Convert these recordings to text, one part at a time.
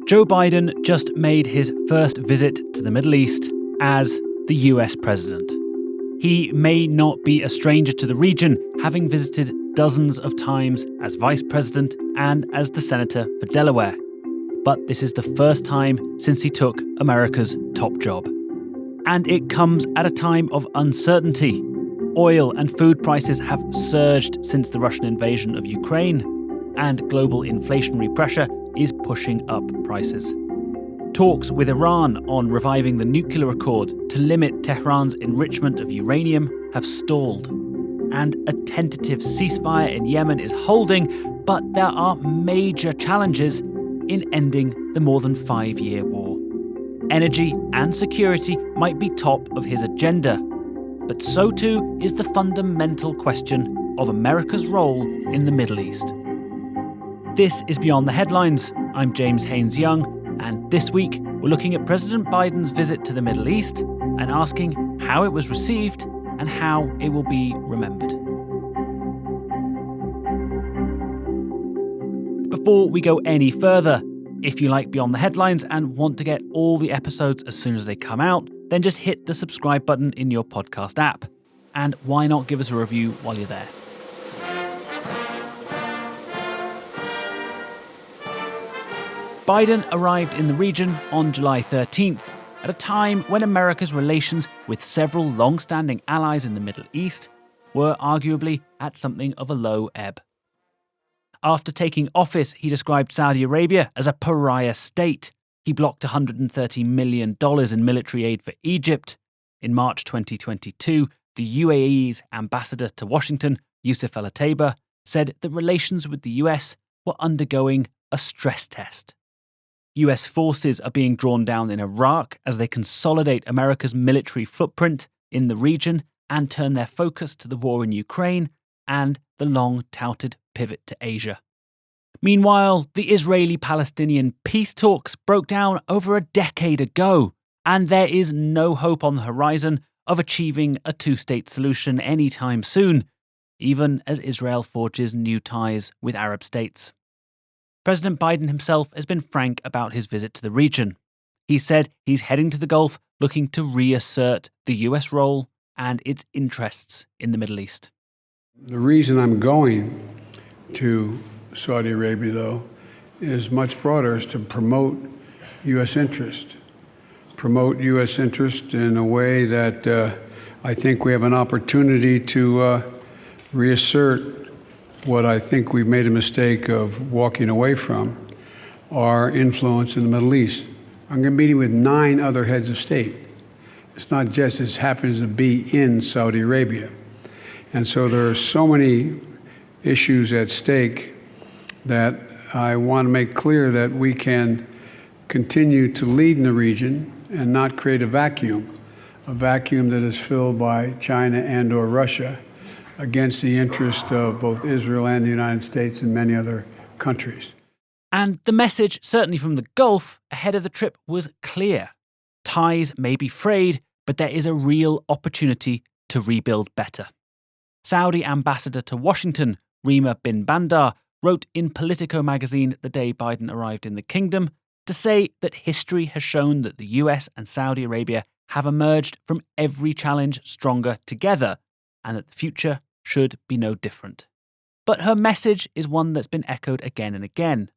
Joe Biden just made his first visit to the Middle East as the US president. He may not be a stranger to the region, having visited dozens of times as vice president and as the senator for Delaware. But this is the first time since he took America's top job. And it comes at a time of uncertainty. Oil and food prices have surged since the Russian invasion of Ukraine, and global inflationary pressure is pushing up prices. Talks with Iran on reviving the nuclear accord to limit Tehran's enrichment of uranium have stalled. And a tentative ceasefire in Yemen is holding, but there are major challenges in ending the more than 5-year war. Energy and security might be top of his agenda, but so too is the fundamental question of America's role in the Middle East. This is Beyond the Headlines. I'm James Haines-Young, and this week we're looking at President Biden's visit to the Middle East and asking how it was received and how it will be remembered. Before we go any further, if you like Beyond the Headlines and want to get all the episodes as soon as they come out, then just hit the subscribe button in your podcast app. And why not give us a review while you're there? Biden arrived in the region on July 13th, at a time when America's relations with several long-standing allies in the Middle East were arguably at something of a low ebb. After taking office, he described Saudi Arabia as a pariah state. He blocked $130 million in military aid for Egypt. In March 2022, the UAE's ambassador to Washington, Yusuf Al-Ataiba, said that relations with the US were undergoing a stress test. US forces are being drawn down in Iraq as they consolidate America's military footprint in the region and turn their focus to the war in Ukraine and the long-touted pivot to Asia. Meanwhile, the Israeli-Palestinian peace talks broke down over a decade ago, and there is no hope on the horizon of achieving a two-state solution anytime soon, even as Israel forges new ties with Arab states. President Biden himself has been frank about his visit to the region. He said he's heading to the Gulf looking to reassert the US role and its interests in the Middle East. The reason I'm going to Saudi Arabia, though, is much broader, is to promote U.S. interest. Promote U.S. interest in a way that I think we have an opportunity to reassert what I think we've made a mistake of walking away from, our influence in the Middle East. I'm going to be meeting with 9 other heads of state. It's not just this happens to be in Saudi Arabia. And so there are so many issues at stake that I want to make clear that we can continue to lead in the region and not create a vacuum that is filled by China and or Russia against the interest of both Israel and the United States and many other countries. And the message, certainly from the Gulf, ahead of the trip was clear. Ties may be frayed, but there is a real opportunity to rebuild better. Saudi ambassador to Washington, Rima bin Bandar, wrote in Politico magazine the day Biden arrived in the kingdom to say that history has shown that the US and Saudi Arabia have emerged from every challenge stronger together and that the future should be no different. But her message is one that's been echoed again and again.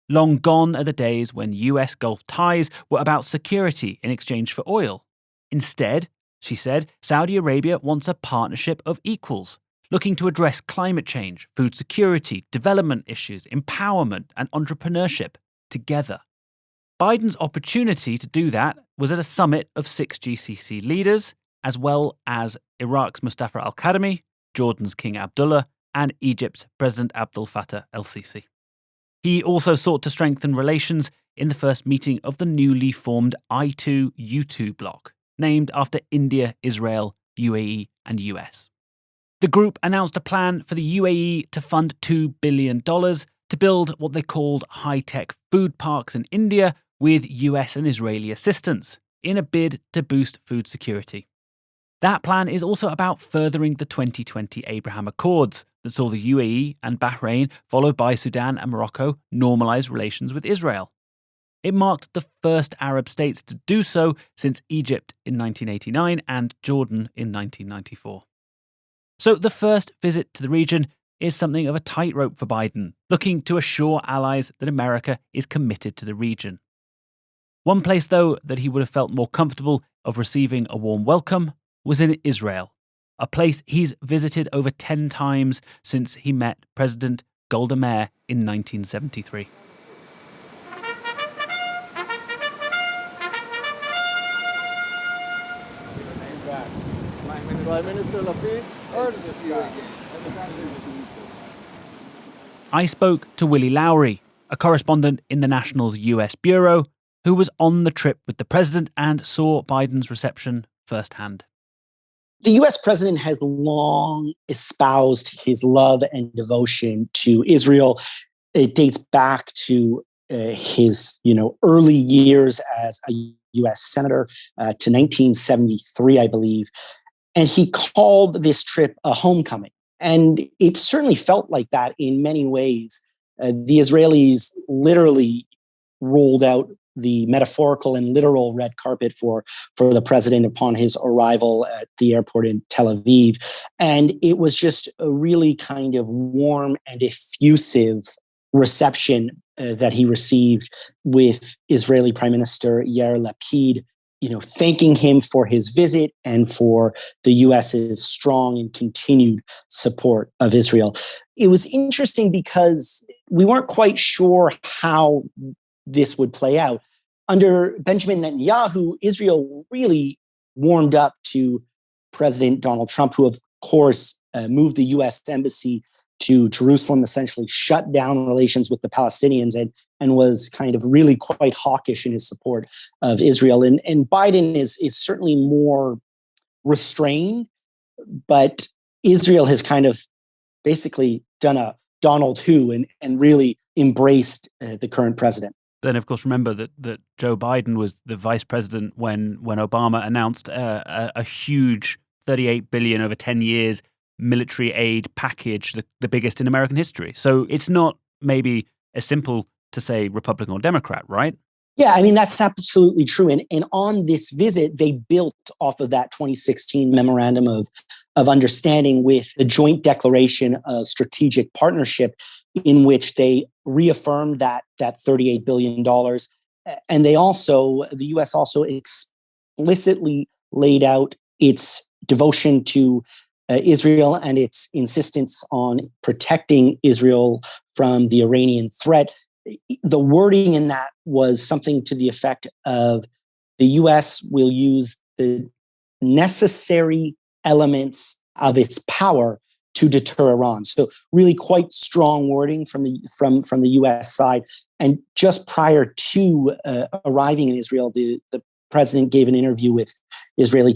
Long gone are the days when US Gulf ties were about security in exchange for oil. Instead, she said, Saudi Arabia wants a partnership of equals, looking to address climate change, food security, development issues, empowerment, and entrepreneurship together. Biden's opportunity to do that was at a summit of 6 GCC leaders, as well as Iraq's Mustafa al-Kadhimi, Jordan's King Abdullah, and Egypt's President Abdel Fattah el-Sisi. He also sought to strengthen relations in the first meeting of the newly formed I2-U2 bloc, named after India, Israel, UAE, and US. The group announced a plan for the UAE to fund $2 billion to build what they called high-tech food parks in India with US and Israeli assistance, in a bid to boost food security. That plan is also about furthering the 2020 Abraham Accords that saw the UAE and Bahrain, followed by Sudan and Morocco, normalise relations with Israel. It marked the first Arab states to do so since Egypt in 1989 and Jordan in 1994. So the first visit to the region is something of a tightrope for Biden, looking to assure allies that America is committed to the region. One place, though, that he would have felt more comfortable of receiving a warm welcome was in Israel, a place he's visited over 10 times since he met President Golda Meir in 1973. Prime Minister Lapid, I spoke to Willy Lowry, a correspondent in the National's US bureau, who was on the trip with the president and saw Biden's reception firsthand. The US president has long espoused his love and devotion to Israel. It dates back to his early years as a US senator to 1973, I believe. And he called this trip a homecoming. And it certainly felt like that in many ways. The Israelis literally rolled out the metaphorical and literal red carpet for the president upon his arrival at the airport in Tel Aviv. And it was just a really kind of warm and effusive reception that he received with Israeli Prime Minister Yair Lapid, thanking him for his visit and for the US's strong and continued support of Israel. It was interesting because we weren't quite sure how this would play out. Under Benjamin Netanyahu, Israel really warmed up to President Donald Trump, who, of course, moved the U.S. embassy to Jerusalem, essentially shut down relations with the Palestinians and was kind of really quite hawkish in his support of Israel. And Biden is certainly more restrained, but Israel has kind of basically done a Donald Who and really embraced the current president. Then, of course, remember that Joe Biden was the vice president when Obama announced a huge $38 billion over 10 years military aid package, the biggest in American history. So it's not maybe as simple to say Republican or Democrat, right? Yeah, I mean, that's absolutely true. And on this visit, they built off of that 2016 memorandum of understanding with the joint declaration of strategic partnership in which they reaffirmed that $38 billion. And the U.S. also explicitly laid out its devotion to Israel and its insistence on protecting Israel from the Iranian threat. The wording in that was something to the effect of the U.S. will use the necessary elements of its power to deter Iran. So really quite strong wording from the U.S. side. And just prior to arriving in Israel, the president gave an interview with Israeli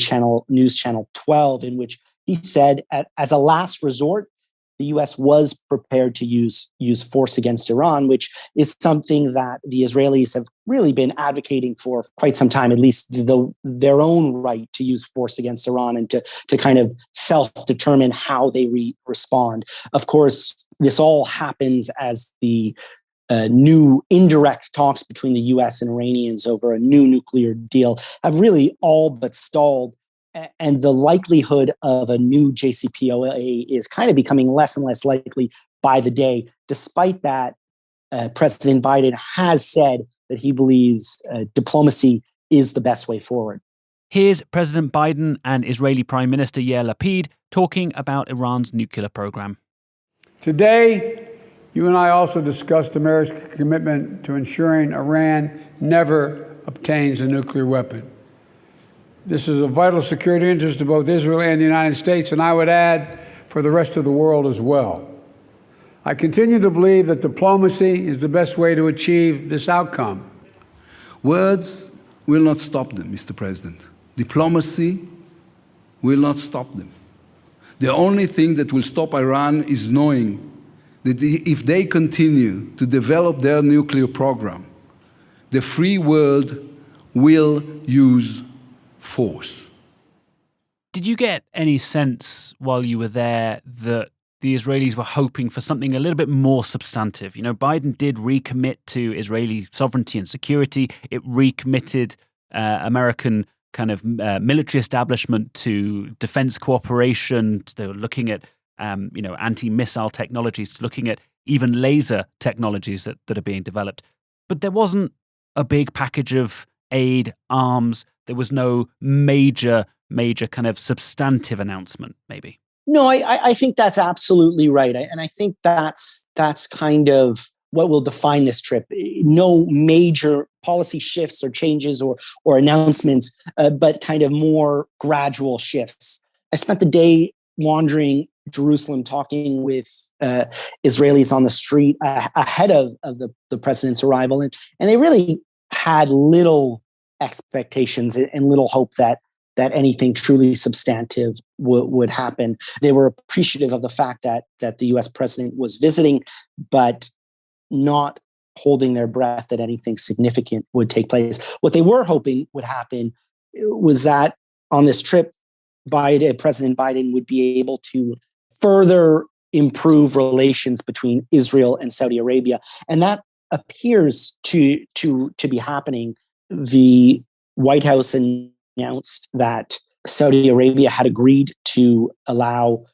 news channel 12, in which he said, as a last resort, the U.S. was prepared to use force against Iran, which is something that the Israelis have really been advocating for quite some time, at least their own right to use force against Iran and to kind of self-determine how they respond. Of course, this all happens as the new indirect talks between the U.S. and Iranians over a new nuclear deal have really all but stalled. And the likelihood of a new JCPOA is kind of becoming less and less likely by the day. Despite that, President Biden has said that he believes diplomacy is the best way forward. Here's President Biden and Israeli Prime Minister Yair Lapid talking about Iran's nuclear program. Today, you and I also discussed America's commitment to ensuring Iran never obtains a nuclear weapon. This is a vital security interest to both Israel and the United States, and I would add, for the rest of the world as well. I continue to believe that diplomacy is the best way to achieve this outcome. Words will not stop them, Mr. President. Diplomacy will not stop them. The only thing that will stop Iran is knowing that if they continue to develop their nuclear program, the free world will use force. Did you get any sense while you were there that the Israelis were hoping for something a little bit more substantive. Biden did recommit to Israeli sovereignty and security. It recommitted American kind of military establishment to defense cooperation. They were looking at, anti-missile technologies, looking at even laser technologies that are being developed. But there wasn't a big package of aid, arms. There was no major kind of substantive announcement, maybe. No, I think that's absolutely right. And I think that's kind of what will define this trip. No major policy shifts or changes or announcements, but kind of more gradual shifts. I spent the day wandering Jerusalem, talking with Israelis on the street ahead of the president's arrival. And they really had little expectations and little hope that anything truly substantive would happen. They were appreciative of the fact that the US president was visiting, but not holding their breath that anything significant would take place. What they were hoping would happen was that on this trip, President Biden would be able to further improve relations between Israel and Saudi Arabia. And that appears to be happening. The White House announced that Saudi Arabia had agreed to allow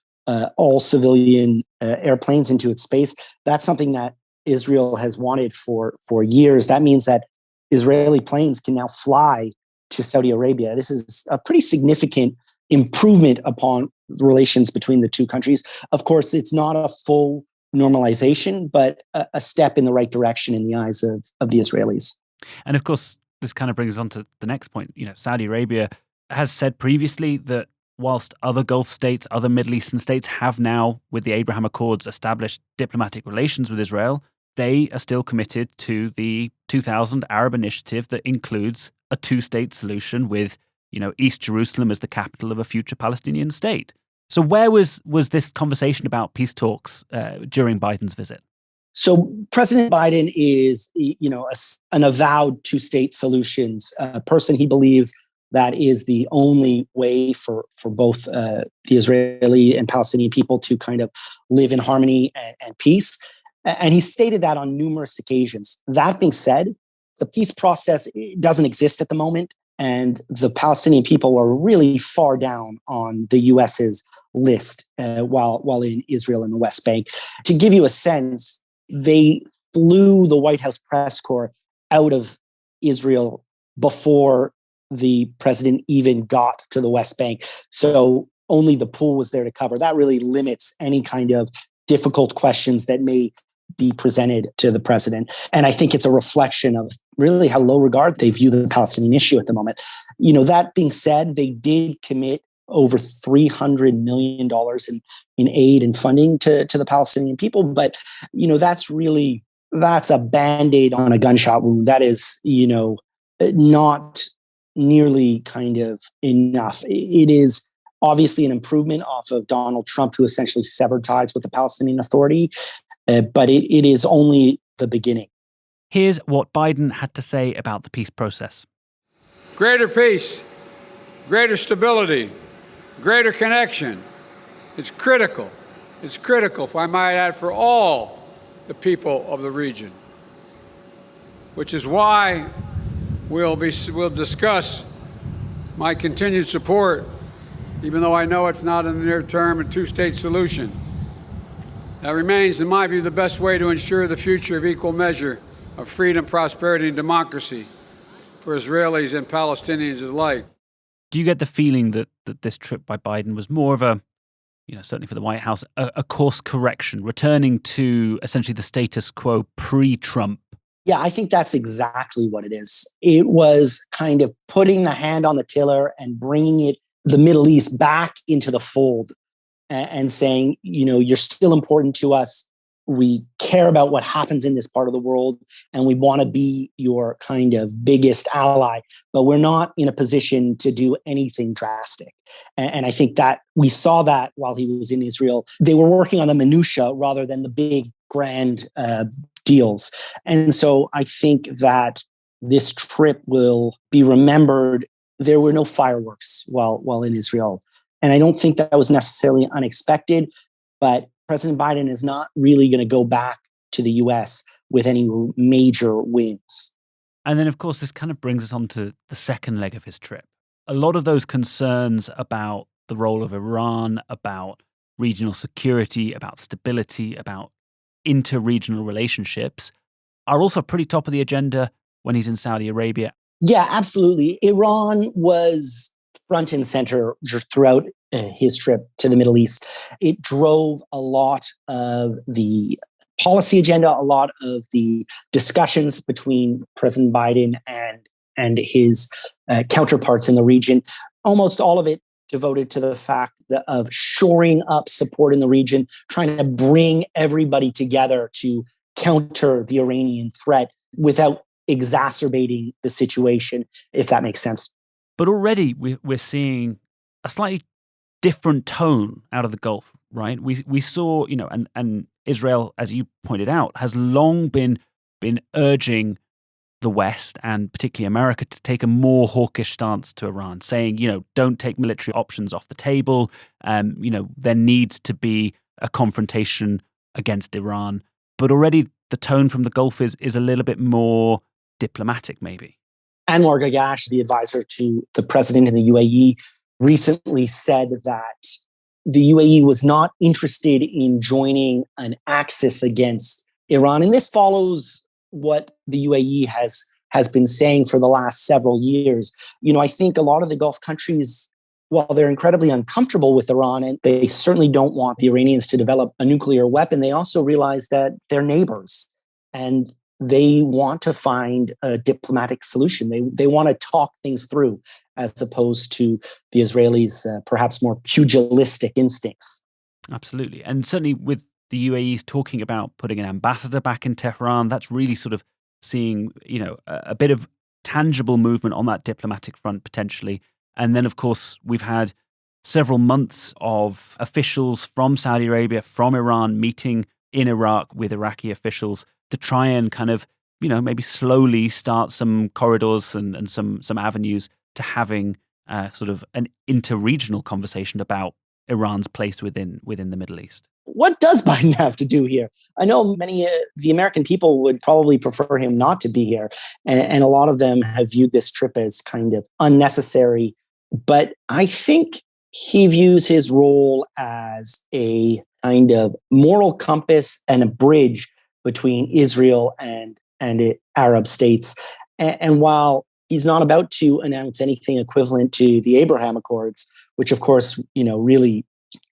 all civilian airplanes into its space. That's something that Israel has wanted for years. That means that Israeli planes can now fly to Saudi Arabia. This is a pretty significant improvement upon relations between the two countries. Of course, it's not a full normalization, but a step in the right direction in the eyes of the Israelis. And of course, this kind of brings us on to the next point. Saudi Arabia has said previously that whilst other Gulf states, other Middle Eastern states have now, with the Abraham Accords, established diplomatic relations with Israel, they are still committed to the 2000 Arab Initiative that includes a two-state solution with, East Jerusalem as the capital of a future Palestinian state. So where was this conversation about peace talks during Biden's visit? So President Biden is, an avowed two-state solutions person. He believes that is the only way for both the Israeli and Palestinian people to kind of live in harmony and peace. And he stated that on numerous occasions. That being said, the peace process doesn't exist at the moment. And the Palestinian people are really far down on the US's list while in Israel and the West Bank. To give you a sense, they flew the White House press corps out of Israel before the president even got to the West Bank. So only the pool was there to cover. That really limits any kind of difficult questions that may be presented to the president. And I think it's a reflection of really how low regard they view the Palestinian issue at the moment. That being said, they did commit over $300 million in aid and funding to the Palestinian people. But, that's a Band-Aid on a gunshot wound. That is, not nearly kind of enough. It is obviously an improvement off of Donald Trump, who essentially severed ties with the Palestinian Authority. But it is only the beginning. Here's what Biden had to say about the peace process. Greater peace, greater stability, greater connection. It's critical. It's critical, if I might add, for all the people of the region, which is why we'll discuss my continued support, even though I know it's not in the near term, a two-state solution. That remains, in my view, the best way to ensure the future of equal measure of freedom, prosperity, and democracy for Israelis and Palestinians alike. Do you get the feeling that this trip by Biden was more of a, certainly for the White House, a course correction, returning to essentially the status quo pre-Trump? Yeah, I think that's exactly what it is. It was kind of putting the hand on the tiller and bringing the Middle East back into the fold and saying, you're still important to us. We care about what happens in this part of the world, and we want to be your kind of biggest ally, but we're not in a position to do anything drastic. And I think that we saw that while he was in Israel. They were working on the minutia rather than the big, grand deals. And so I think that this trip will be remembered. There were no fireworks while in Israel. And I don't think that was necessarily unexpected, but President Biden is not really going to go back to the US with any major wins. And then, of course, this kind of brings us on to the second leg of his trip. A lot of those concerns about the role of Iran, about regional security, about stability, about inter-regional relationships are also pretty top of the agenda when he's in Saudi Arabia. Yeah, absolutely. Iran was front and center throughout his trip to the Middle East. It drove a lot of the policy agenda, a lot of the discussions between President Biden and his counterparts in the region. Almost all of it devoted to the fact of shoring up support in the region, trying to bring everybody together to counter the Iranian threat without exacerbating the situation, if that makes sense. But already we're seeing a slightly different tone out of the Gulf, right? We saw, and Israel, as you pointed out, has long been urging the West and particularly America to take a more hawkish stance to Iran, saying, don't take military options off the table. There needs to be a confrontation against Iran. But already the tone from the Gulf is a little bit more diplomatic, maybe. Anwar Gagash, the advisor to the president in the UAE, recently said that the UAE was not interested in joining an axis against Iran. And this follows what the UAE has been saying for the last several years. I think a lot of the Gulf countries, while they're incredibly uncomfortable with Iran, and they certainly don't want the Iranians to develop a nuclear weapon, they also realize that they're neighbors and they want to find a diplomatic solution. They want to talk things through as opposed to the Israelis' perhaps more pugilistic instincts. Absolutely. And certainly with the UAE's talking about putting an ambassador back in Tehran, that's really sort of seeing, a bit of tangible movement on that diplomatic front potentially. And then, of course, we've had several months of officials from Saudi Arabia, from Iran, meeting in Iraq with Iraqi officials to try and kind of, maybe slowly start some corridors and some avenues to having sort of an inter-regional conversation about Iran's place within the Middle East. What does Biden have to do here? I know many the American people would probably prefer him not to be here, and a lot of them have viewed this trip as kind of unnecessary. But I think he views his role as a kind of moral compass and a bridge between Israel and Arab states. And while he's not about to announce anything equivalent to the Abraham Accords, which of course, really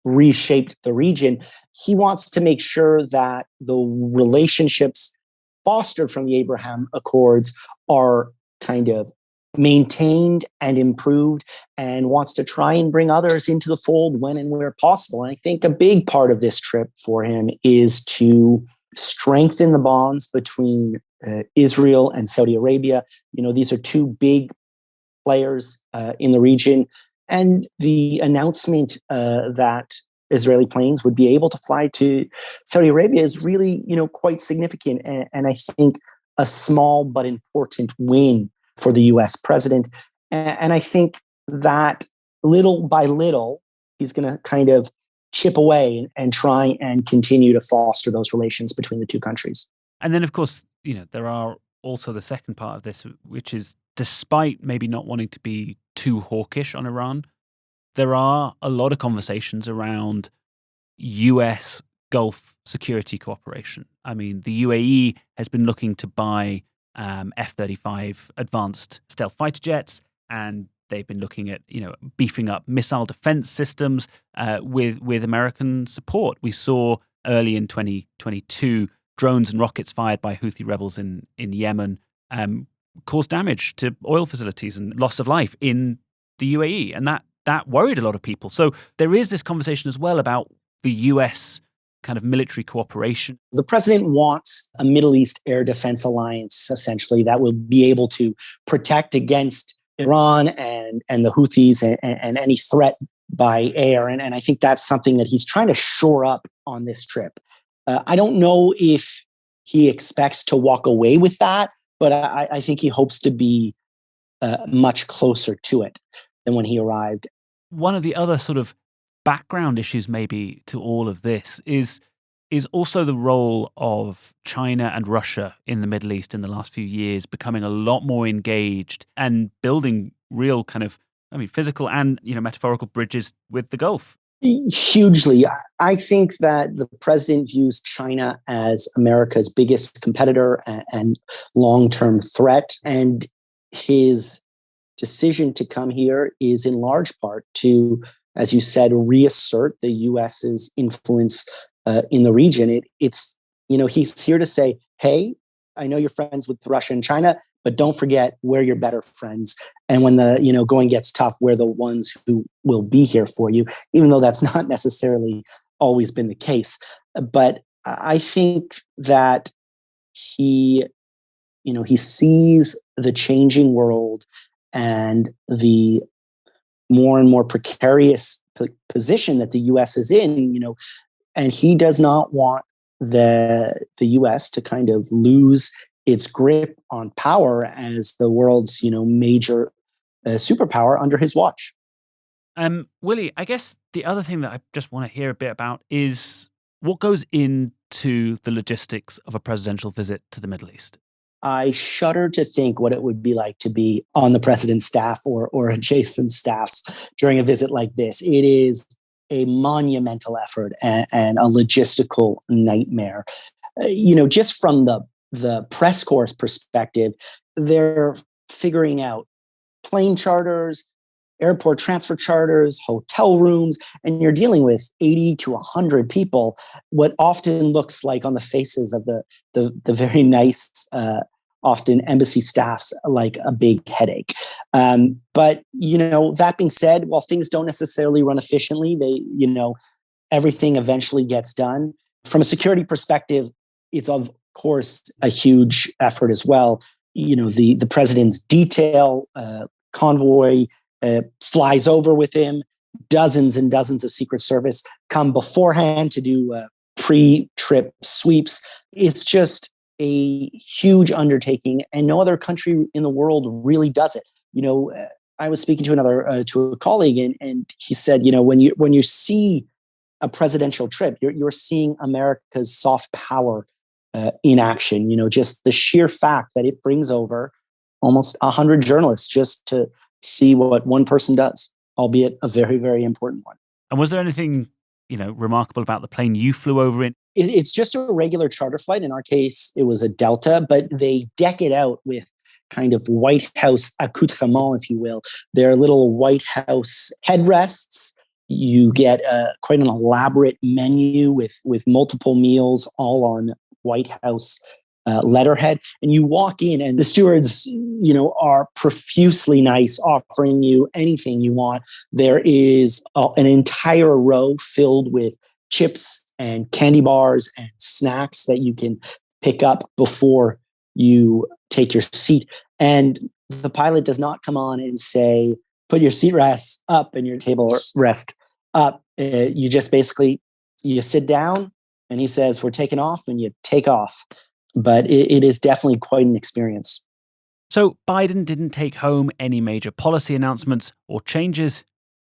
reshaped the region, he wants to make sure that the relationships fostered from the Abraham Accords are kind of maintained and improved, and wants to try and bring others into the fold when and where possible. And I think a big part of this trip for him is to strengthen the bonds between Israel and Saudi Arabia. These are two big players in the region. And the announcement that Israeli planes would be able to fly to Saudi Arabia is really, quite significant. And I think a small but important win for the US president. And I think that little by little, he's going to kind of chip away and try and continue to foster those relations between the two countries. And then, of course, there are also the second part of this, which is despite maybe not wanting to be too hawkish on Iran, there are a lot of conversations around US Gulf security cooperation. I mean, the UAE has been looking to buy F-35 advanced stealth fighter jets, and they've been looking at, beefing up missile defense systems with American support. We saw early in 2022 drones and rockets fired by Houthi rebels in Yemen caused damage to oil facilities and loss of life in the UAE, and that worried a lot of people. So there is this conversation as well about the US kind of military cooperation. The president wants a Middle East air defense alliance, essentially, that will be able to protect against Iran and the Houthis and any threat by air. And I think that's something that he's trying to shore up on this trip. I don't know if he expects to walk away with that, but I think he hopes to be much closer to it than when he arrived. One of the other sort of background issues maybe to all of this is also the role of China and Russia in the Middle East in the last few years becoming a lot more engaged and building real kind of, physical and, metaphorical bridges with the Gulf. Hugely. I think that the president views China as America's biggest competitor and long-term threat. And his decision to come here is in large part to, as you said, reassert the U.S.'s influence in the region. It's he's here to say, hey, I know you're friends with Russia and China, but don't forget we're your better friends. And when the going gets tough, we're the ones who will be here for you, even though that's not necessarily always been the case. But I think that he sees the changing world and the more and more precarious position that the U.S. is in, and he does not want the U.S. to kind of lose its grip on power as the world's, major superpower under his watch. Willy, I guess the other thing that I just want to hear a bit about is what goes into the logistics of a presidential visit to the Middle East. I shudder to think what it would be like to be on the president's staff or adjacent staffs during a visit like this. It is a monumental effort and a logistical nightmare. Just from the press corps perspective, they're figuring out plane charters, airport transfer charters, hotel rooms, and you're dealing with 80 to 100 people, what often looks like on the faces of the very nice, often embassy staffs, like a big headache. But, that being said, while things don't necessarily run efficiently, everything eventually gets done. From a security perspective, it's of course a huge effort as well. The president's detail convoy flies over with him. Dozens and dozens of Secret Service come beforehand to do pre-trip sweeps. It's just a huge undertaking, and no other country in the world really does it. I was speaking to to a colleague, and he said, when you see a presidential trip, you're seeing America's soft power in action. Just the sheer fact that it brings over almost 100 journalists just to see what one person does, albeit a very, very important one. And was there anything, remarkable about the plane you flew over in? It's just a regular charter flight. In our case, it was a Delta, but they deck it out with kind of White House accoutrement, if you will. They're little White House headrests. You get quite an elaborate menu with multiple meals, all on White House letterhead. And you walk in and the stewards, are profusely nice, offering you anything you want. There is an entire row filled with chips and candy bars and snacks that you can pick up before you take your seat. And the pilot does not come on and say, put your seat rests up and your table rest up. You just basically, you sit down and he says, we're taking off, and you take off. But it is definitely quite an experience. So Biden didn't take home any major policy announcements or changes,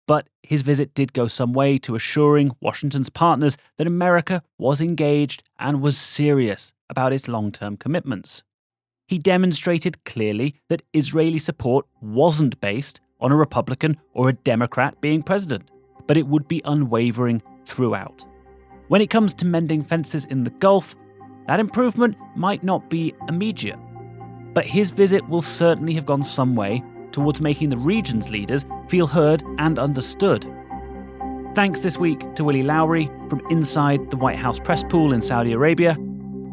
but his visit did go some way to assuring Washington's partners that America was engaged and was serious about its long-term commitments. He demonstrated clearly that Israeli support wasn't based on a Republican or a Democrat being president, but it would be unwavering throughout. When it comes to mending fences in the Gulf, that improvement might not be immediate, but his visit will certainly have gone some way towards making the region's leaders feel heard and understood. Thanks this week to Willy Lowry from inside the White House press pool in Saudi Arabia.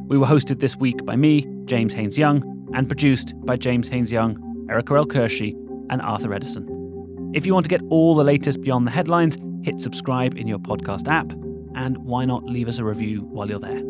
We were hosted this week by me, James Haines-Young, and produced by James Haines-Young, Erica El-Kershi, and Arthur Edison. If you want to get all the latest beyond the headlines, hit subscribe in your podcast app, and why not leave us a review while you're there.